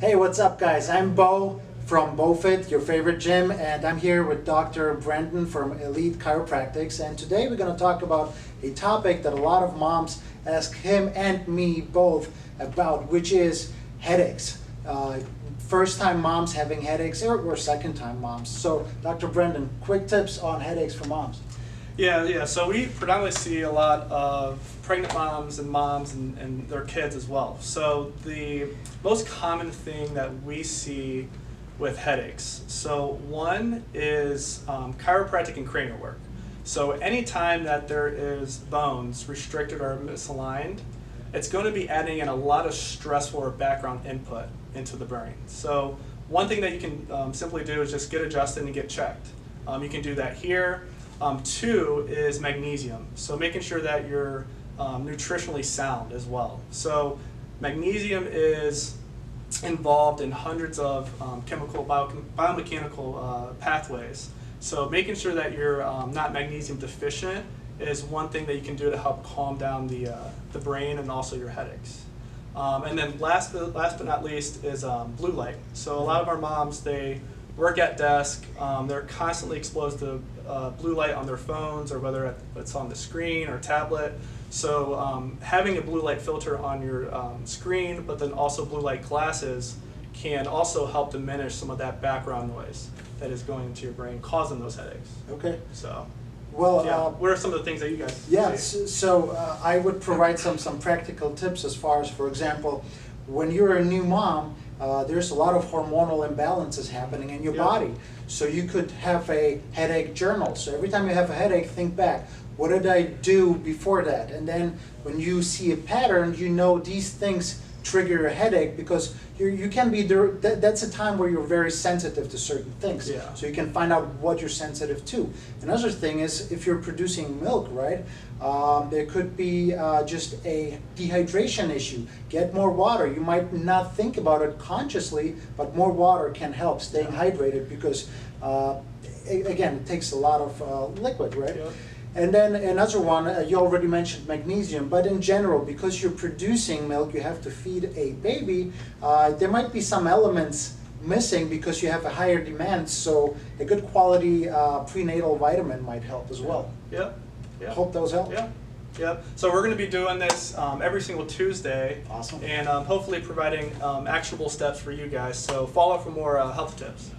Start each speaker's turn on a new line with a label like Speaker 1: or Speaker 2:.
Speaker 1: Hey, what's up guys? I'm Bo from BoFit, your favorite gym, and I'm here with Dr. Brandon from Elite Chiropractics, and today we're going to talk about a topic that a lot of moms ask him and me both about, which is headaches. First time moms having headaches or second time moms. So Dr. Brandon, quick tips on headaches for moms.
Speaker 2: Yeah. So we predominantly see a lot of pregnant moms and their kids as well. So the most common thing that we see with headaches. So one is chiropractic and cranial work. So anytime that there is bones restricted or misaligned, it's going to be adding in a lot of stressful or background input into the brain. So one thing that you can simply do is just get adjusted and get checked. You can do that here. Two is magnesium. So making sure that you're nutritionally sound as well. So magnesium is involved in hundreds of biomechanical pathways. So making sure that you're not magnesium deficient is one thing that you can do to help calm down the brain and also your headaches. And then last but not least is blue light. So a lot of our moms, they work at desk, they're constantly exposed to blue light on their phones or whether it's on the screen or tablet. So having a blue light filter on your screen, but then also blue light glasses can also help diminish some of that background noise that is going into your brain, causing those headaches.
Speaker 1: Okay.
Speaker 2: So,
Speaker 1: well,
Speaker 2: yeah. What are some of the things that you guys
Speaker 1: see? So I would provide some practical tips as far as, for example, when you're a new mom, there's a lot of hormonal imbalances happening in your body. So you could have a headache journal. So every time you have a headache, think back, what did I do before that? And then when you see a pattern, you know these things trigger a headache because you can be there. That's a time where you're very sensitive to certain things.
Speaker 2: Yeah.
Speaker 1: So you can find out what you're sensitive to. Another thing is if you're producing milk, right? There could be just a dehydration issue. Get more water. You might not think about it consciously, but more water can help staying hydrated because, again, it takes a lot of liquid, right?
Speaker 2: Yeah.
Speaker 1: And then another one, you already mentioned magnesium, but in general, because you're producing milk, you have to feed a baby, there might be some elements missing because you have a higher demand, so a good quality prenatal vitamin might help as well.
Speaker 2: Yeah.
Speaker 1: Hope those help.
Speaker 2: Yeah. So we're going to be doing this every single Tuesday.
Speaker 1: Awesome.
Speaker 2: And hopefully providing actionable steps for you guys. So follow up for more health tips.